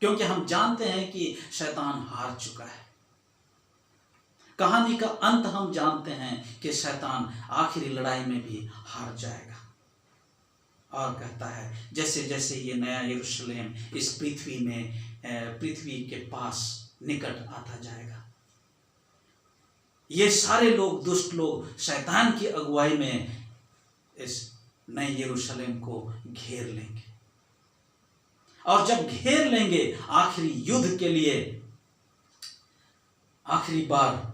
क्योंकि हम जानते हैं कि शैतान हार चुका है। कहानी का अंत हम जानते हैं कि शैतान आखिरी लड़ाई में भी हार जाएगा। और कहता है जैसे जैसे ये नया यरूशलेम इस पृथ्वी के पास निकट आता जाएगा, ये सारे लोग, दुष्ट लोग, शैतान की अगुवाई में इस नए यरूशलेम को घेर लेंगे। और जब घेर लेंगे आखिरी युद्ध के लिए, आखिरी बार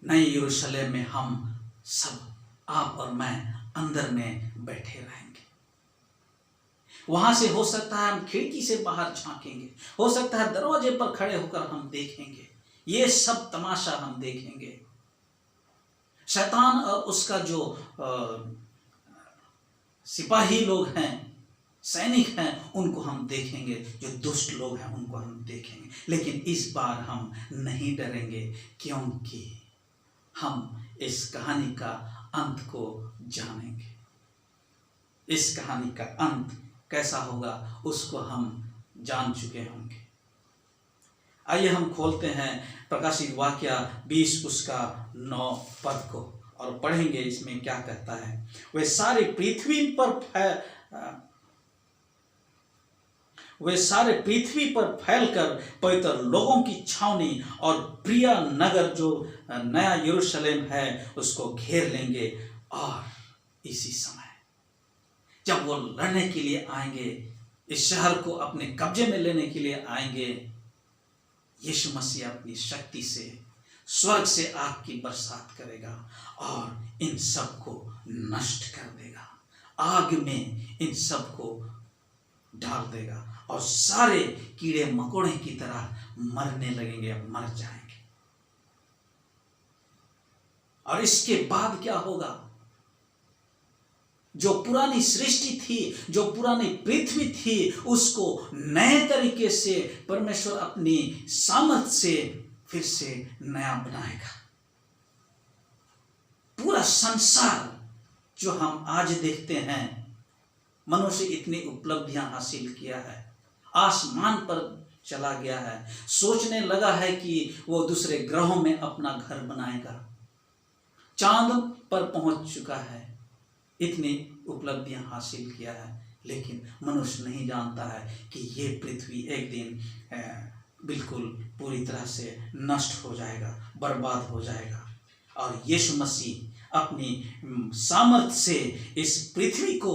नए यरूशलेम में हम सब, आप और मैं, अंदर में बैठे रहेंगे। वहां से हो सकता है हम खिड़की से बाहर झांकेंगे, हो सकता है दरवाजे पर खड़े होकर हम देखेंगे, ये सब तमाशा हम देखेंगे। शैतान और उसका जो सिपाही लोग हैं, सैनिक हैं, उनको हम देखेंगे, जो दुष्ट लोग हैं उनको हम देखेंगे। लेकिन इस बार हम नहीं डरेंगे, क्योंकि हम इस कहानी का अंत को जानेंगे। इस कहानी का अंत कैसा होगा उसको हम जान चुके होंगे। आइए हम खोलते हैं प्रकाशित वाक्य 20 उसका 9 पद को और पढ़ेंगे इसमें क्या कहता है। वे सारे पृथ्वी पर वे सारे पृथ्वी पर फैलकर पवित्र लोगों की छावनी और प्रिय नगर जो नया यरूशलेम है उसको घेर लेंगे। और इसी समय जब वो लड़ने के लिए आएंगे, इस शहर को अपने कब्जे में लेने के लिए आएंगे, यीशु मसीह अपनी शक्ति से स्वर्ग से आग की बरसात करेगा और इन सब को नष्ट कर देगा, आग में इन सब को डाल देगा और सारे कीड़े मकोड़े की तरह मरने लगेंगे, मर जाएंगे। और इसके बाद क्या होगा? जो पुरानी सृष्टि थी, जो पुरानी पृथ्वी थी, उसको नए तरीके से परमेश्वर अपनी सामर्थ से फिर से नया बनाएगा। पूरा संसार जो हम आज देखते हैं, मनुष्य इतनी उपलब्धियां हासिल किया है, आसमान पर चला गया है, सोचने लगा है कि वो दूसरे ग्रहों में अपना घर बनाएगा, चांद पर पहुंच चुका है, इतनी उपलब्धियां हासिल किया है, लेकिन मनुष्य नहीं जानता है कि ये पृथ्वी एक दिन बिल्कुल पूरी तरह से नष्ट हो जाएगा, बर्बाद हो जाएगा। और यीशु मसीह अपनी सामर्थ से इस पृथ्वी को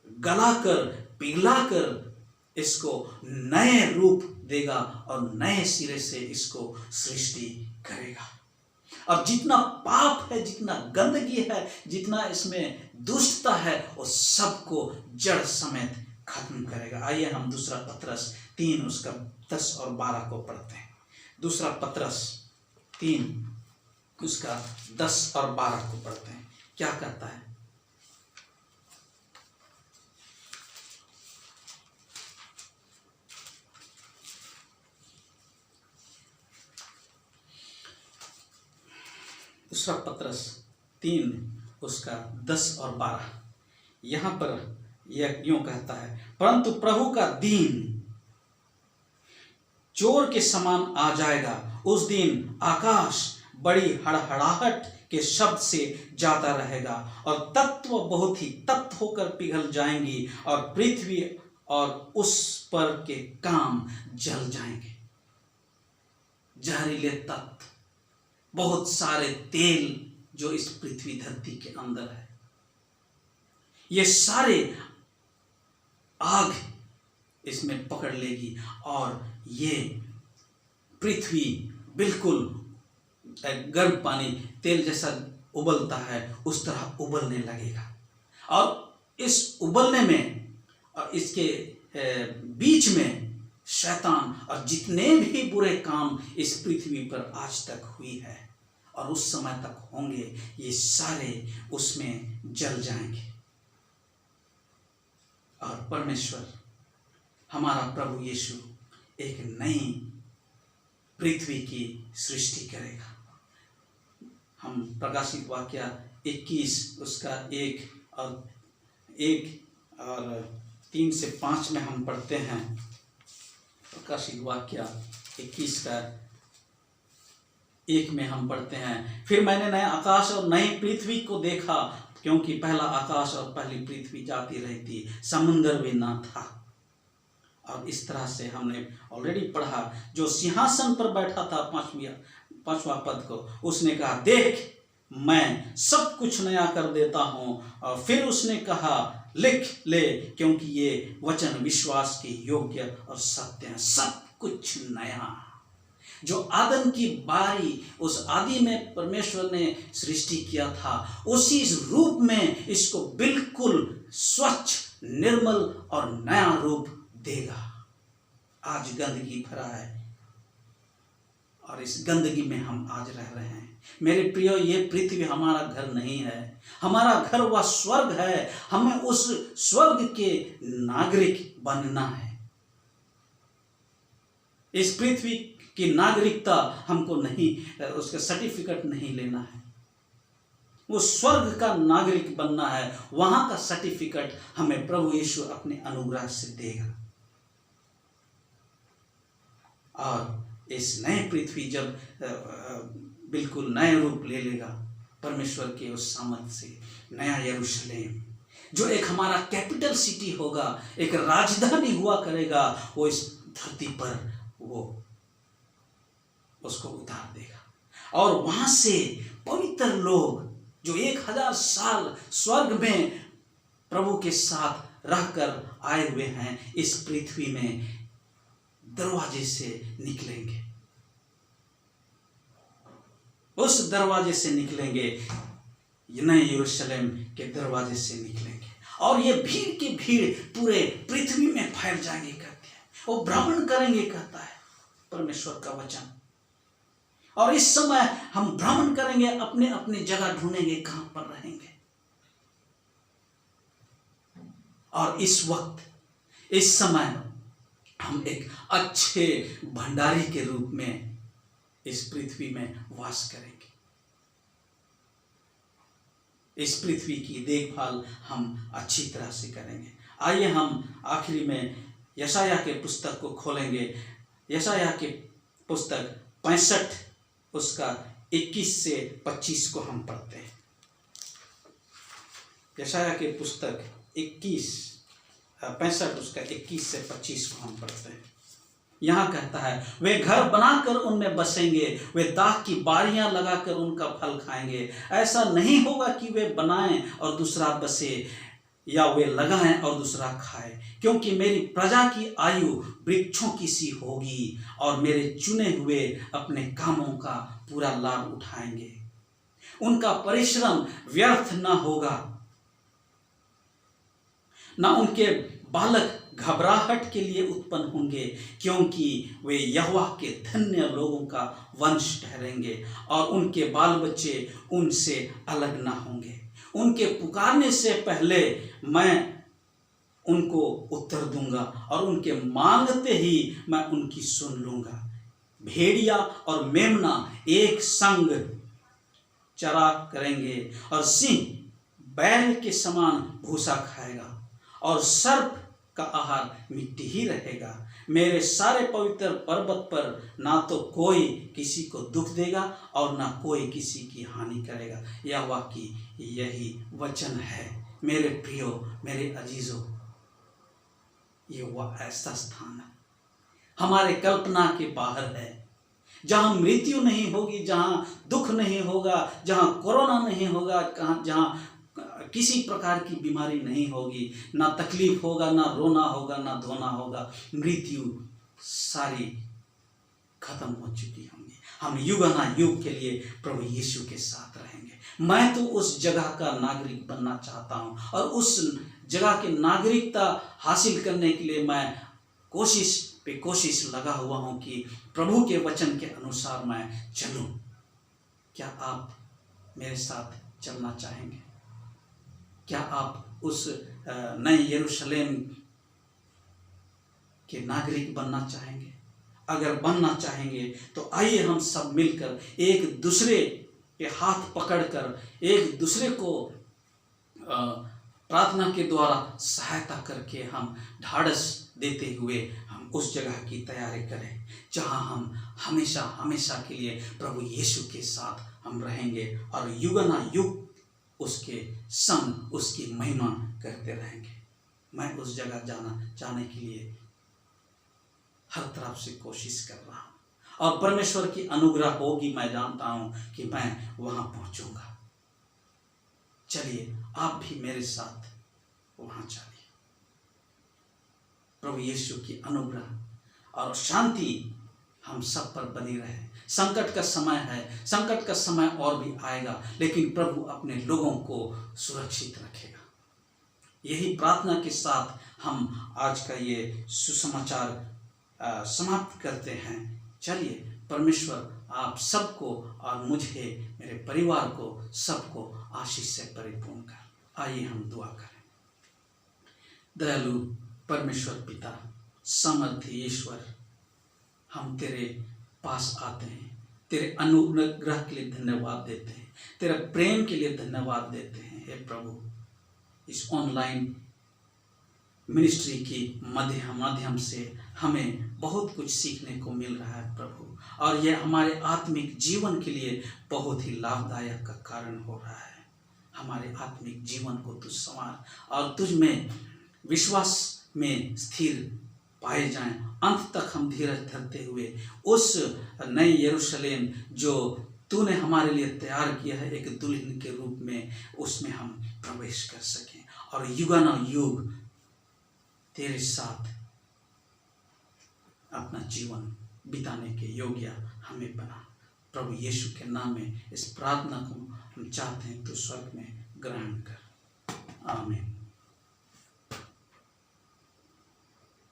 गलाकर पिघलाकर इसको नए रूप देगा और नए सिरे से इसको सृष्टि करेगा। और जितना पाप है, जितना गंदगी है, जितना इसमें दुष्टता है, वो सबको जड़ समेत खत्म करेगा। आइए हम दूसरा पतरस 3 उसका 10 और 12 को पढ़ते हैं। दूसरा पतरस 3 उसका 10 और 12 को पढ़ते हैं। क्या कहता है? दूसरा पतरस 3 उसका 10 और 12 यहाँ पर यह यूं कहता है, परंतु प्रभु का दिन चोर के समान आ जाएगा। उस दिन आकाश बड़ी हड़हड़ाहट के शब्द से जाता रहेगा और तत्व बहुत ही तप्त होकर पिघल जाएंगी और पृथ्वी और उस पर के काम जल जाएंगे। जहरीले तत्व, बहुत सारे तेल जो इस पृथ्वी धरती के अंदर है, ये सारे आग इसमें पकड़ लेगी और ये पृथ्वी बिल्कुल गर्म पानी तेल जैसा उबलता है उस तरह उबलने लगेगा। और इस उबलने में और इसके बीच में शैतान और जितने भी बुरे काम इस पृथ्वी पर आज तक हुई है और उस समय तक होंगे, ये सारे उसमें जल जाएंगे। और परमेश्वर हमारा प्रभु यीशु एक नई पृथ्वी की सृष्टि करेगा। हम प्रकाशित वाक्य 21 उसका 1 और 3 से 5 में हम पढ़ते हैं। प्रकाशित वाक्य 21 का 1 में हम पढ़ते हैं, फिर मैंने नए आकाश और नई पृथ्वी को देखा, क्योंकि पहला आकाश और पहली पृथ्वी जाती रही थी, समुंदर भी ना था। और इस तरह से हमने ऑलरेडी पढ़ा, जो सिंहासन पर बैठा था 5वां पद को, उसने कहा, देख मैं सब कुछ नया कर देता हूँ। और फिर उसने कहा, लिख ले, क्योंकि ये वचन विश्वास के योग्य और सत्य है। सब कुछ नया, जो आदम की बारी उस आदि में परमेश्वर ने सृष्टि किया था, उसी रूप में इसको बिल्कुल स्वच्छ, निर्मल और नया रूप देगा। आज गंदगी भरा है और इस गंदगी में हम आज रह रहे हैं। मेरे प्रियो, ये पृथ्वी हमारा घर नहीं है, हमारा घर वह स्वर्ग है। हमें उस स्वर्ग के नागरिक बनना है। इस पृथ्वी की नागरिकता हमको नहीं, उसका सर्टिफिकेट नहीं लेना है। वो स्वर्ग का नागरिक बनना है। वहां का सर्टिफिकेट हमें प्रभु यीशु अपने अनुग्रह से देगा। और इस नए पृथ्वी जब बिल्कुल नए रूप ले लेगा परमेश्वर के उस सामर्थ से, नया यरूशलेम, जो एक हमारा कैपिटल सिटी होगा, एक राजधानी हुआ करेगा, वो इस धरती पर वो उसको उतार देगा। और वहां से पवित्र लोग जो 1000 साल स्वर्ग में प्रभु के साथ रहकर आए हुए हैं, इस पृथ्वी में दरवाजे से निकलेंगे, उस दरवाजे से निकलेंगे, नए यरूशलेम के दरवाजे से निकलेंगे। और ये भीड़ की भीड़ पूरे पृथ्वी में फैल जाएंगे कहते हैं, वो भ्रमण करेंगे कहता है परमेश्वर का वचन। और इस समय हम भ्रमण करेंगे, अपने अपने जगह ढूंढेंगे कहां पर रहेंगे। और इस वक्त, इस समय हम एक अच्छे भंडारी के रूप में इस पृथ्वी में वास करेंगे। इस पृथ्वी की देखभाल हम अच्छी तरह से करेंगे। आइए हम आखिरी में यशायाह के पुस्तक को खोलेंगे। यशायाह के पुस्तक 65 उसका 21 से 25 को हम पढ़ते हैं। यशायाह के पुस्तक 65 उसका 21 से 25 को हम पढ़ते हैं। यहाँ कहता है, वे घर बनाकर उनमें बसेंगे, वे दाख की बारियां लगाकर उनका फल खाएंगे। ऐसा नहीं होगा कि वे बनाएं और दूसरा बसे, या वे लगाएं और दूसरा खाए, क्योंकि मेरी प्रजा की आयु वृक्षों की सी होगी और मेरे चुने हुए अपने कामों का पूरा लाभ उठाएंगे। उनका परिश्रम व्यर्थ न होगा, न उनके बालक घबराहट के लिए उत्पन्न होंगे, क्योंकि वे यहोवा के धन्य लोगों का वंश ठहरेंगे और उनके बाल बच्चे उनसे अलग ना होंगे। उनके पुकारने से पहले मैं उनको उत्तर दूंगा और उनके मांगते ही मैं उनकी सुन लूंगा। भेड़िया और मेमना एक संग चरा करेंगे और सिंह बैल के समान भूसा खाएगा और सर्प का आहार मिट्टी ही रहेगा। मेरे सारे पवित्र पर्वत पर ना तो कोई किसी को दुख देगा और ना कोई किसी की हानि करेगा। यहोवा की यही वचन है। मेरे प्रियो, मेरे अजीजों, ये वह ऐसा स्थान है हमारे कल्पना के बाहर है, जहाँ मृत्यु नहीं होगी, जहाँ दुख नहीं होगा, जहाँ कोरोना नहीं होगा, जहाँ किसी प्रकार की बीमारी नहीं होगी, ना तकलीफ होगा, ना रोना होगा, ना धोना होगा। मृत्यु सारी खत्म हो चुकी होंगी। हम युगानुयुग के लिए प्रभु यीशु के साथ रहेंगे। मैं तो उस जगह का नागरिक बनना चाहता हूँ और उस जगह की नागरिकता हासिल करने के लिए मैं कोशिश लगा हुआ हूँ कि प्रभु के वचन के अनुसार मैं चलूँ। क्या आप मेरे साथ चलना चाहेंगे? क्या आप उस नए यरूशलेम के नागरिक बनना चाहेंगे? अगर बनना चाहेंगे तो आइए हम सब मिलकर एक दूसरे के हाथ पकड़कर एक दूसरे को प्रार्थना के द्वारा सहायता करके हम ढाढ़स देते हुए हम उस जगह की तैयारी करें जहां हम हमेशा हमेशा के लिए प्रभु यीशु के साथ हम रहेंगे और युगानुयुग उसके संग उसकी महिमा करते रहेंगे। मैं उस जगह जाने के लिए हर तरफ से कोशिश कर रहा हूँ और परमेश्वर की अनुग्रह होगी। मैं जानता हूँ कि मैं वहाँ पहुँचूंगा। चलिए आप भी मेरे साथ वहाँ चलिए। प्रभु यीशु की अनुग्रह और शांति हम सब पर बनी रहे। संकट का समय है, संकट का समय और भी आएगा, लेकिन प्रभु अपने लोगों को सुरक्षित रखेगा। यही प्रार्थना के साथ हम आज का ये सुसमाचार समाप्त करते हैं। चलिए परमेश्वर आप सबको और मुझे, मेरे परिवार को, सबको आशीष से परिपूर्ण कर। आइए हम दुआ करें। दयालु परमेश्वर पिता, सामर्थ्य ईश्वर, हम तेरे पास आते हैं, तेरे अनुग्रह के लिए धन्यवाद देते हैं, तेरे प्रेम के लिए धन्यवाद देते हैं। हे प्रभु, इस ऑनलाइन मिनिस्ट्री की माध्यम से हमें बहुत कुछ सीखने को मिल रहा है प्रभु, और यह हमारे आत्मिक जीवन के लिए बहुत ही लाभदायक का कारण हो रहा है। हमारे आत्मिक जीवन को तू संवार और तुझ में विश्वास में स्थिर पाए जाएं। अंत तक हम धीरज धरते हुए उस नई यरूशलेम जो तूने हमारे लिए तैयार किया है एक दुल्हन के रूप में, उसमें हम प्रवेश कर सकें और युगानुयुग तेरे साथ अपना जीवन बिताने के योग्य हमें बना। प्रभु यीशु के नाम में इस प्रार्थना को हम चाहते हैं, तो स्वर्ग में ग्रहण कर। आमीन।